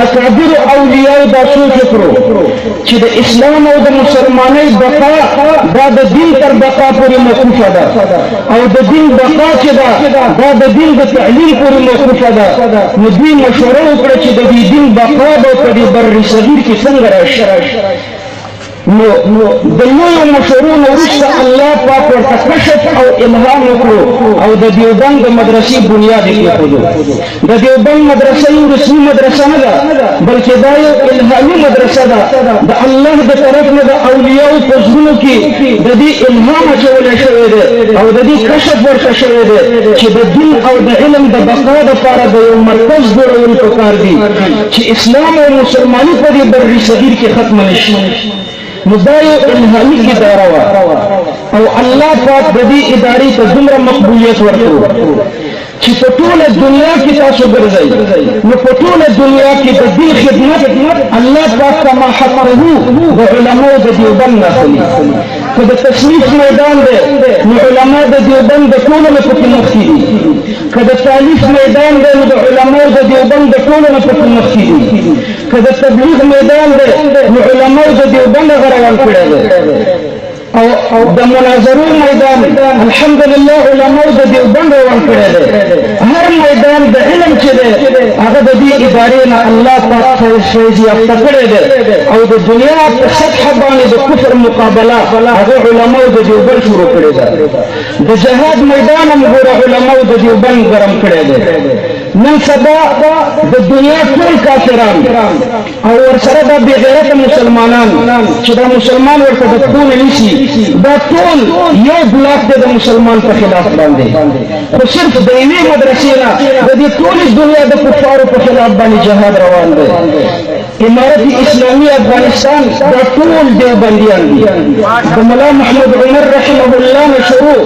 اکابر اولیاء دا سوچ وکړو چې د اسلام او د مسلمانۍ بقا دا د دین تر بقا پورې موقوفه ده او د دین بقا چې ده دا د دین د تعلیم پورې موقوفه ده. نو دوی مشوره وکړه چې د دې دین بقا به په دې بر صغیر کې څنګه راشي. نو د لویو مشورو نه وروسته الله پاک ورته کشف او الهام وکړو او د دیوبند د مدرسې بنیاد یې کېښودو. د دیوبند مدرسه یو رسمي مدرسه نه ده بلکې دا یو الهامي مدرسه ده. د الله د طرف نه د اولیاو په زړونو کې د دې الهام اچولی شوی دی او د دې کشف ورته شوی دی چې د دین او د علم د بقا دپاره د یو مرکز جوړول پکار دي چې اسلام او مسلماني په دې بر صغیر کې ختمه نه شي. نو دا یو الهامي اداره وه او الله پاک د دې ادارې ته دومره مقبولیت ورکړو چې په ټوله دنیا کې تاسو ګرځئ نو په ټوله دنیا کې د دین خدمت الله پاک ته ما حقه د علماو د دیوبند نه اخلي. که د تصنیف میدان دی نو علما د دیوبند د ټولو نه پکې مخکې دي. که د تالیف میدان دی نو د علماو د دیوبند د ټولو نه پکې مخکې دي. که د تبلیغ میدان دی نو علماو د دیوبند هغه روان کړی دی. او د مناظرو میدان الحمدلله علماو د دیوبند روان کړی دی. هر میدان د علم چې دی هغه د دې ادارې نه الله پاک فیض یافته کړی دی او د دنیا په سطحه باندې د کفر مقابله هغه علماو د دیوبند شروع کړې ده. د جهاد میدان هم ګوره علماو د دیوبند ګرم کړی دی. نن سبا د دنیا ټول کافران او ورسره دا بې غیرته مسلمانان چې دا مسلمان ورته د پښو نه نیسي دا ټول یو بلاک دی د مسلمان په خلاف باندې. خو صرف د یوې مدرسې نه د دې ټولې دنیا د کفارو په خلاف باندې جهاد روان دی. امارت اسلامی افغانستان دا ټول دیوبندیان دي. د ملا محمد عمر رحمه الله نه شروع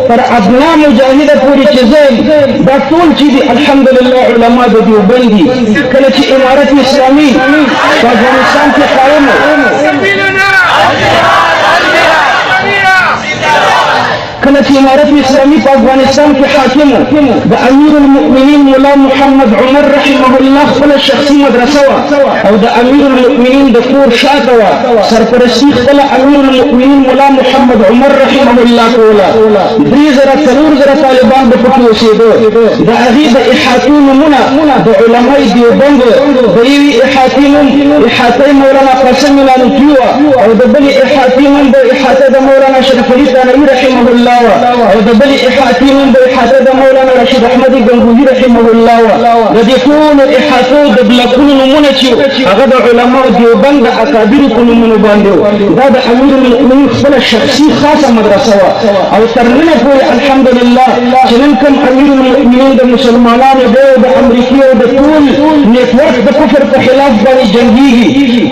تر ادنا مجاهده پورې چې زم دا ټول چې دي الحمدلله علما د دیوبند دي. کله چې امارت اسلامی په افغانستان کې قائم کله چې امارت اسلامی په افغانستان کې حاکم د امیر المؤمنین مولا محمد عمر رحمه الله خپل شخصي مدرسه وه او د امیر المؤمنین د کور شاته وه سرپرستي خپل امیر المؤمنین مولا محمد عمر رحمه الله کوله. 3000 طالبان به پکې اوسېدو. د هغې د احاطې نومونه د علمای دیوبند د یوې احاطې نوم احاطه مولانا قاسم نانوتي وه او د بلې احاطې نوم د احاطه د مولانا شریف علي ثانوي رحمه الله او د بلې احاطې نوم د احاطه د مولانا رشید احمد گنگوهي رحمه الله وه. د دې ټولو احاطو د بلاکونو نومونه چې هغه د علماو دیوبند د اکابرو په نومونو باندې و. دا د امیر المؤمنین خپله شخصي خاصه مدرسه وه او تر ننه پورې الحمدلله چې نن کوم امیر المؤمنین د مسلمانانو دی او د امریکې او د ټول نیټورک د کفر په خلاف باندې جنګېږي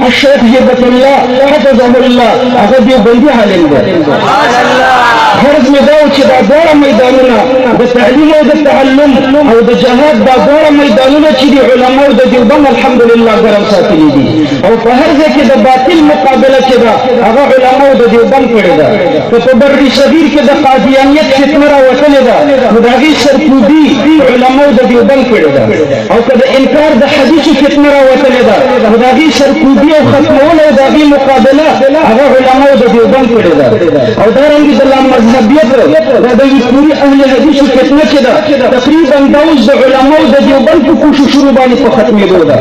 الشیخ هبت الله حفظه الله هغه دیوبندي عالم دی. غرض مې دا و چې دا دواړه میدانونه د تعلیم او د تعلم او د جهاد دا دواړه میدانونه چې د علماو د دیوبند الحمدلله ګرم ساتلي دي او په هر ځای کې د باطل مقابله چې ده هغه علماو د دیوبند کړې ده. که په بر صغیر کې د قادیانیت فتنه راوتلې ده نو د هغې سرکوبي علماو د دیوبند کړې ده او که د انکار د حدیثو فتنه راوتلې ده نو د هغې سرکوبي او ختمول او د هغې مقابله هغه علماو د دیوبند کړې ده. او دارنګې د مذهبیت دا د پوری اهل حدیثو فتنه چې ده تقریبا دا اوس د علماو د دیوبند په کوششونو باندې په ختمېدو ده.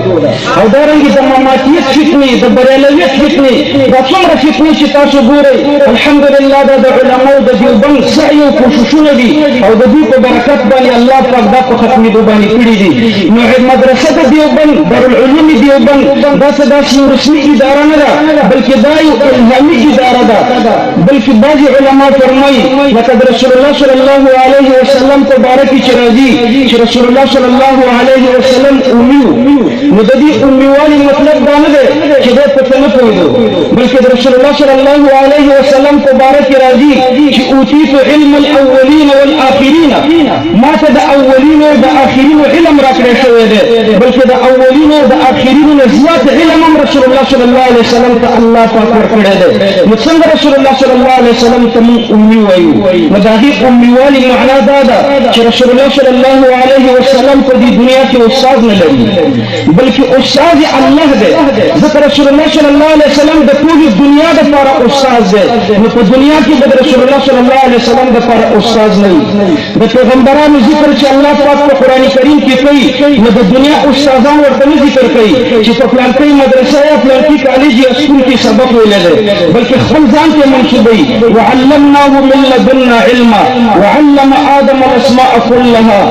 او دارنګې د مماتیت فتنې د بریالیت فتنې دا څومره فتنې چې تاسو ګورئ الحمدلله دا د علماو د دیوبند سعی او کوششونه دي او د دوی په برکت باندې الله پاک دا په ختمېدو باندې کړي دي. نو مدرسه د دیوبند دارالعلوم دیوبند داسې یو رسمي اداره نه ده بلکې دا یو الهامي اداره ده. بلکې بعضې علما فرمایي لکه د رسول الله صلی الله علیه وسلم په باره کې چې راځي چې رسول الله صلی الله علیه وسلم امي نو د دې امیوالي مطلب دا نه دی چې دی پته نه پوهېدو بلکې د رسول الله صلی الله علیه وسلم په باره کې راځي چې اوتیت علم الاولین والآخرین ما ته د اولینو د آخرینو علم راکړی شوی دی بلکې د اولینو د آخرینو نه زیات علم هم رسول الله صلی الله علیه وسلم ته الله پاک ورکړی دی. نو څنګه رسول الله صلی الله علیه وسلم ته موږ امي وایو نو د هغې امیوالي معنا دا ده چې رسول الله صلی الله علیه وسلم په دې دنیا کې استاد نه لري بلکې استاد الله دی. ځکه رسول الله صلی الله علیه وسلم د ټولې دنیا دپاره استاد دی. نو په دنیا کې به د رسول الله صلی الله علیه وسلم دپاره استاد نه وي. د پیغمبرانو ذکر چې الله پاک په قرآن کریم کې کوي نو د دنیا استادان ورته نه ذکر کوي چې په پلانکۍ مدرسه یا پلانکۍ کالج یا سکول کې سبق ویلی دی، بلکې خپل ځان ته منسوبوي. وعلمناه من لدنا علما وعلم آدم الاسماء كلها.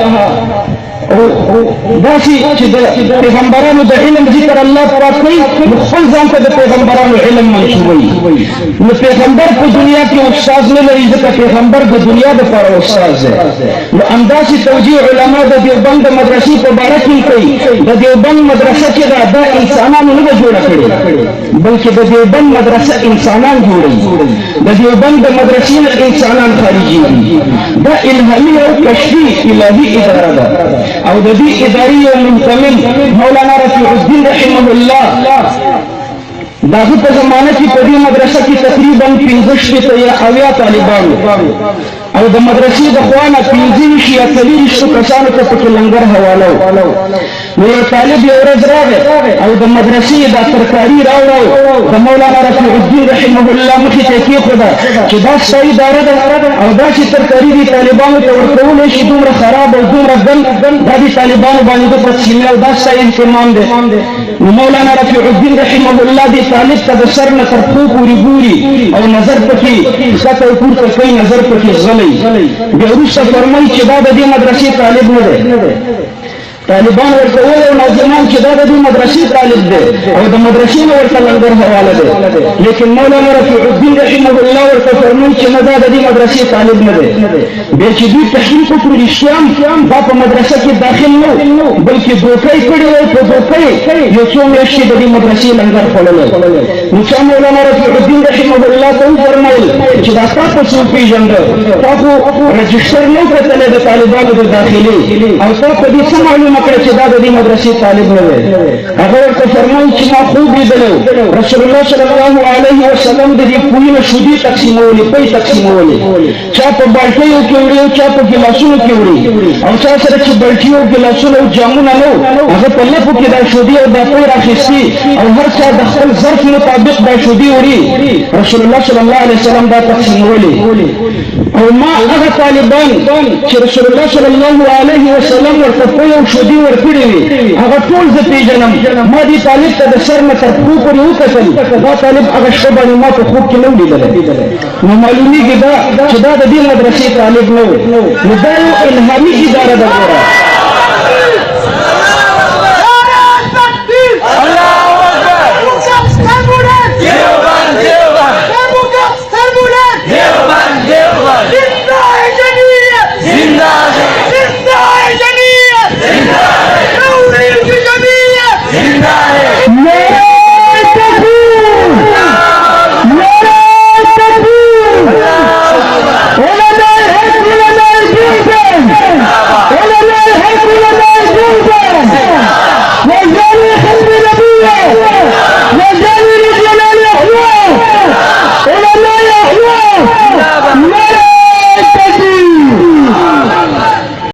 داسې چې د پیغمبرانو د علم ذکر الله پاک کوي نو خپل ځان ته د پیغمبرانو علم منسوبوي. نو پیغمبر په دنیا کې استاد نه لري، ځکه پیغمبر د دنیا دپاره استاد دی. نو همداسې توجیه علما د دیوبند د مدرسې په باره کې کوي. د دیوبند مدرسه چې ده دا انسانانو نه ده جوړه کړې، بلکې د دیوبند مدرسه انسانان جوړوي. د دیوبند د مدرسې نه انسانان خارجېږي. دا الهامي او کشفي الهي اداره ده. او د دې ادارې یو منتمن مولانا رفیع الدین رحمه الله دا په زمانه کې په دې مدرسه کې تقریبا 15 یا 80 طالبان او د مدرسې د خوانه 15 یا 30 کسانو ته پکې لنګر حواله نو یو طالب یو ورځ راغی او د مدرسې دا ترکاري راوړو د مولانا رفیع الدین رحمه الله مخې ته کېښوده چې دا ستا اداره ده او دا چې ترکاري دي طالبانو ته ورکولی شي دومره خراب او دومره ګن دا د طالبانو باندې د پسینه او دا ستا اهتمام دی. نو مولانا رفیع الدین رحمه الله دې طالب ته د سر نه تر پښو پورې ګوري او نظر پکې ښکته او پورته کوي، نظر پکې ځغلی. بیا وروسته فرمایي چې دا د دې مدرسې طالب نه دی. طالبان ورته وویل او ناظمان چې دا د دې مدرسې طالب دی او د مدرسې نه ورته لنګر حواله دی، لیکن مولانا رفیع الدین رحمه الله ورته فرمایي چې نه دا د دې مدرسې طالب نه دی. بیا چې دوی تحقیق وکړو رښتیا دا په مدرسه کې داخل نه و، بلکې دوکۍ کړې وه. په دوکۍ یو څو میاشتې د دې مدرسې لنګر خوړلی. نو چا مولانا رفیع الدین رحمه الله ته وفرمایل چې دا تا په څه وپېژنده، تا خو رجسټر نه و کتلی د طالبانو د داخلي او تا په دې څه معلومه کړه چې دا د دې مدرسې طالب نه دی. هغه ورته فرمایي چې ما خوب لیدلی رسول الله صلی الله علیه وسلم د دې پویې نه شودې تقسیمولې، پۍ تقسیمولې، چا په بالټیو کې وړي او چا په ګیلاسونو کې وړي او چا سره چې بالټي او ګیلاسونه او جامونه نه و هغه په لپو کې دا شودې او دا پۍ راخیستې او هر چا د خپل ظرف مطابق دا شودې وړي. رسول الله صلی الله علیه وسلم دا تقسیمولې او ما هغه طالبان چې رسول الله صلی الله علیه وسلم ورته پۍ او شودې ورکړې وي هغه ټول زه پېژنم. ما دې طالب ته د سر نه تر پښو پورې وکتل، دا طالب هغه شپه باندې ما په خوب کې نه و لیدلی. نو معلومېږي دا چې دا د دې مدرسې طالب نه و. نو دا یو الهامي اداره ده.